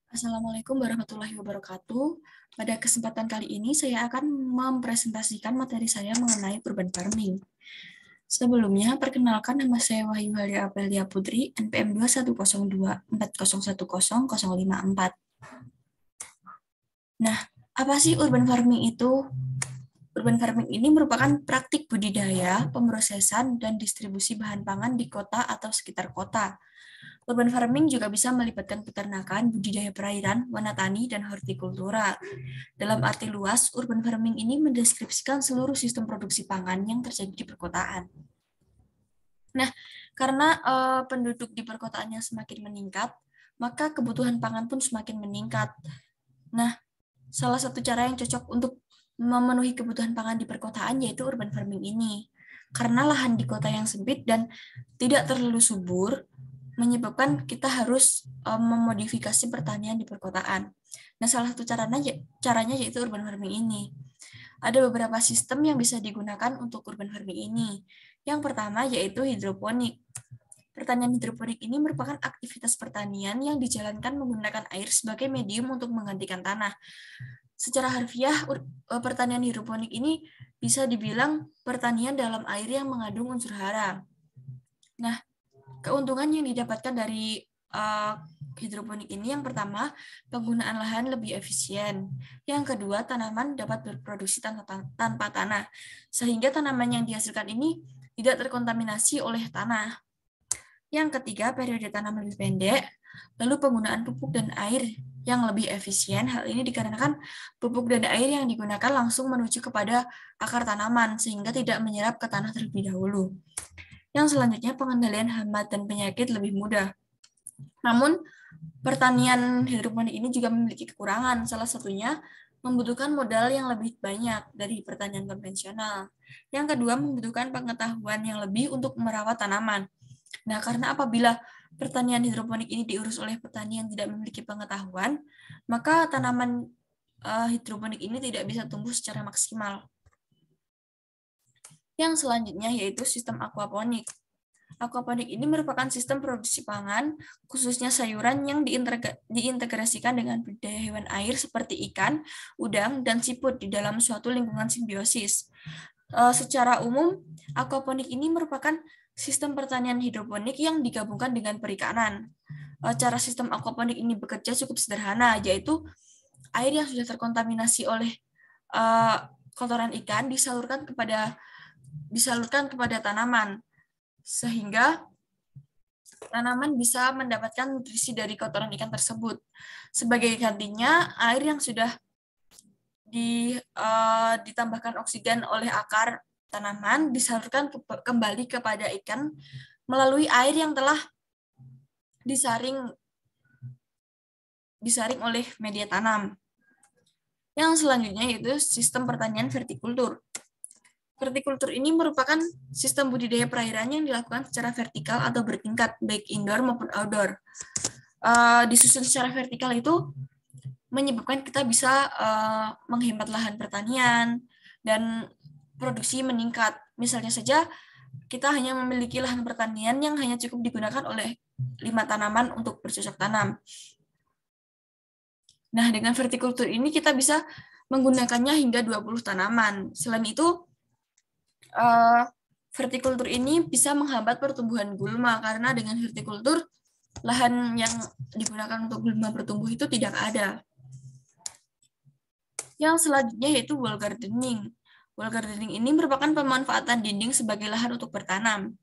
Assalamualaikum warahmatullahi wabarakatuh. Pada kesempatan kali ini saya akan mempresentasikan materi saya mengenai urban farming. Sebelumnya, perkenalkan nama saya Wahyu Halia Apelia Putri, NPM 21024010054. Nah, apa sih urban farming itu? Urban farming ini merupakan praktik budidaya, pemrosesan, dan distribusi bahan pangan di kota atau sekitar kota. Urban farming juga bisa melibatkan peternakan, budidaya perairan, wanatani, dan hortikultura. Dalam arti luas, urban farming ini mendeskripsikan seluruh sistem produksi pangan yang terjadi di perkotaan. Nah, karena penduduk di perkotaan yang semakin meningkat, maka kebutuhan pangan pun semakin meningkat. Nah, salah satu cara yang cocok untuk memenuhi kebutuhan pangan di perkotaan yaitu urban farming ini. Karena lahan di kota yang sempit dan tidak terlalu subur, menyebabkan kita harus memodifikasi pertanian di perkotaan. Nah, salah satu caranya yaitu urban farming ini. Ada beberapa sistem yang bisa digunakan untuk urban farming ini. Yang pertama yaitu hidroponik. Pertanian hidroponik ini merupakan aktivitas pertanian yang dijalankan menggunakan air sebagai medium untuk menggantikan tanah. Secara harfiah, pertanian hidroponik ini bisa dibilang pertanian dalam air yang mengandung unsur hara. Nah, keuntungan yang didapatkan dari hidroponik ini yang pertama, penggunaan lahan lebih efisien. Yang kedua, tanaman dapat berproduksi tanpa tanah, sehingga tanaman yang dihasilkan ini tidak terkontaminasi oleh tanah. Yang ketiga, periode tanam lebih pendek, lalu penggunaan pupuk dan air yang lebih efisien. Hal ini dikarenakan pupuk dan air yang digunakan langsung menuju kepada akar tanaman, sehingga tidak menyerap ke tanah terlebih dahulu. Yang selanjutnya, pengendalian hama dan penyakit lebih mudah. Namun, pertanian hidroponik ini juga memiliki kekurangan. Salah satunya, membutuhkan modal yang lebih banyak dari pertanian konvensional. Yang kedua, membutuhkan pengetahuan yang lebih untuk merawat tanaman. Nah, karena apabila pertanian hidroponik ini diurus oleh petani yang tidak memiliki pengetahuan, maka tanaman hidroponik ini tidak bisa tumbuh secara maksimal. Yang selanjutnya yaitu sistem aquaponik. Aquaponik ini merupakan sistem produksi pangan, khususnya sayuran yang diintegrasikan dengan budidaya hewan air seperti ikan, udang, dan siput di dalam suatu lingkungan simbiosis. Secara umum, aquaponik ini merupakan sistem pertanian hidroponik yang digabungkan dengan perikanan. Cara sistem aquaponik ini bekerja cukup sederhana, yaitu air yang sudah terkontaminasi oleh kotoran ikan disalurkan kepada tanaman, sehingga tanaman bisa mendapatkan nutrisi dari kotoran ikan tersebut. Sebagai gantinya, air yang sudah ditambahkan oksigen oleh akar tanaman disalurkan kembali kepada ikan melalui air yang telah disaring oleh media tanam. Yang selanjutnya yaitu sistem pertanian vertikultur. Vertikultur ini merupakan sistem budidaya perairan yang dilakukan secara vertikal atau bertingkat, baik indoor maupun outdoor. Disusun secara vertikal itu menyebabkan kita bisa menghemat lahan pertanian dan produksi meningkat. Misalnya saja, kita hanya memiliki lahan pertanian yang hanya cukup digunakan oleh 5 tanaman untuk bercocok tanam. Nah, dengan vertikultur ini kita bisa menggunakannya hingga 20 tanaman. Selain itu, vertikultur ini bisa menghambat pertumbuhan gulma, karena dengan vertikultur, lahan yang digunakan untuk gulma bertumbuh itu tidak ada. Yang selanjutnya yaitu wall gardening. Wall gardening ini merupakan pemanfaatan dinding sebagai lahan untuk bertanam.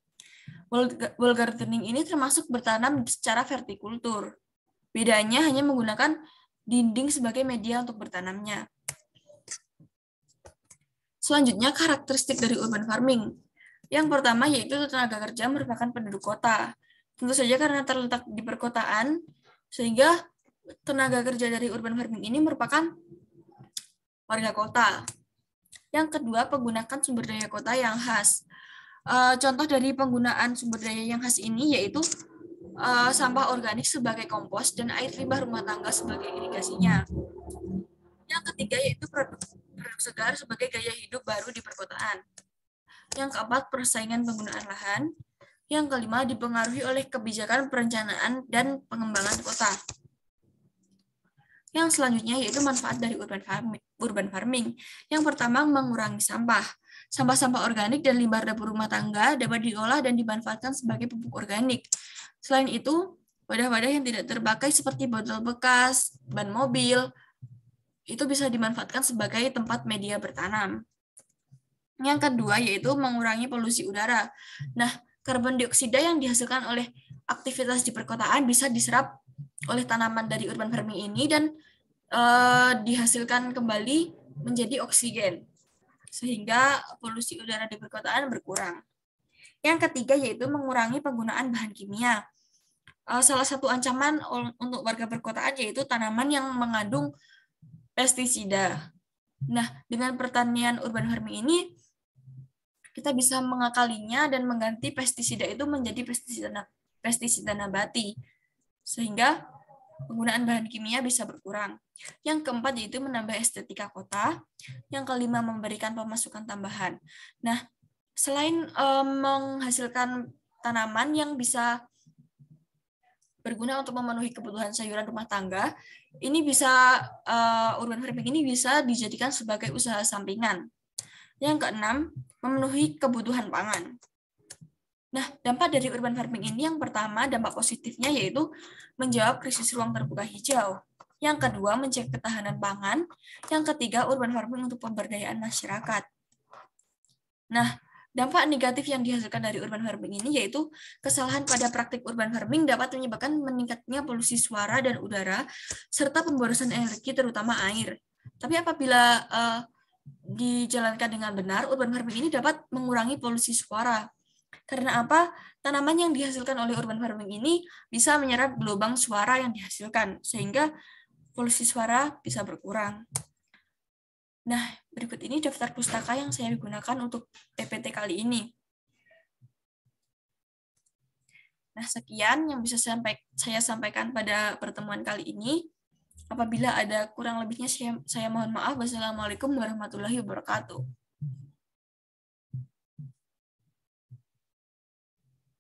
Wall gardening ini termasuk bertanam secara vertikultur. Bedanya hanya menggunakan dinding sebagai media untuk bertanamnya. Selanjutnya, karakteristik dari urban farming. Yang pertama yaitu tenaga kerja merupakan penduduk kota. Tentu saja karena terletak di perkotaan, sehingga tenaga kerja dari urban farming ini merupakan warga kota. Yang kedua, penggunaan sumber daya kota yang khas. Contoh dari penggunaan sumber daya yang khas ini yaitu sampah organik sebagai kompos dan air limbah rumah tangga sebagai irigasinya. Yang ketiga yaitu produk segar sebagai gaya hidup baru di perkotaan. Yang keempat, persaingan penggunaan lahan. Yang kelima, dipengaruhi oleh kebijakan perencanaan dan pengembangan kota. Yang selanjutnya yaitu manfaat dari urban farming. Yang pertama, mengurangi sampah. Sampah-sampah organik dan limbah dapur rumah tangga dapat diolah dan dimanfaatkan sebagai pupuk organik. Selain itu, wadah-wadah yang tidak terpakai seperti botol bekas, ban mobil, itu bisa dimanfaatkan sebagai tempat media bertanam. Yang kedua yaitu mengurangi polusi udara. Nah, karbon dioksida yang dihasilkan oleh aktivitas di perkotaan bisa diserap oleh tanaman dari urban farming ini dan dihasilkan kembali menjadi oksigen, sehingga polusi udara di perkotaan berkurang. Yang ketiga yaitu mengurangi penggunaan bahan kimia. Salah satu ancaman untuk warga perkotaan yaitu tanaman yang mengandung pestisida. Nah, dengan pertanian urban farming ini, kita bisa mengakalinya dan mengganti pestisida itu menjadi pestisida nabati, sehingga penggunaan bahan kimia bisa berkurang. Yang keempat yaitu menambah estetika kota. Yang kelima memberikan pemasukan tambahan. Nah, selain menghasilkan tanaman yang bisa berguna untuk memenuhi kebutuhan sayuran rumah tangga, ini bisa urban farming ini bisa dijadikan sebagai usaha sampingan. Yang keenam, memenuhi kebutuhan pangan. Nah, dampak dari urban farming ini yang pertama, dampak positifnya yaitu menjawab krisis ruang terbuka hijau. Yang kedua, mencegah ketahanan pangan. Yang ketiga, urban farming untuk pemberdayaan masyarakat. Nah, dampak negatif yang dihasilkan dari urban farming ini yaitu kesalahan pada praktik urban farming dapat menyebabkan meningkatnya polusi suara dan udara, serta pemborosan energi terutama air. Tapi apabila dijalankan dengan benar, urban farming ini dapat mengurangi polusi suara. Karena apa? Tanaman yang dihasilkan oleh urban farming ini bisa menyerap gelombang suara yang dihasilkan, sehingga polusi suara bisa berkurang. Nah, berikut ini daftar pustaka yang saya gunakan untuk PPT kali ini. Nah, sekian yang bisa saya sampaikan pada pertemuan kali ini. Apabila ada kurang lebihnya, saya mohon maaf. Wassalamualaikum warahmatullahi wabarakatuh.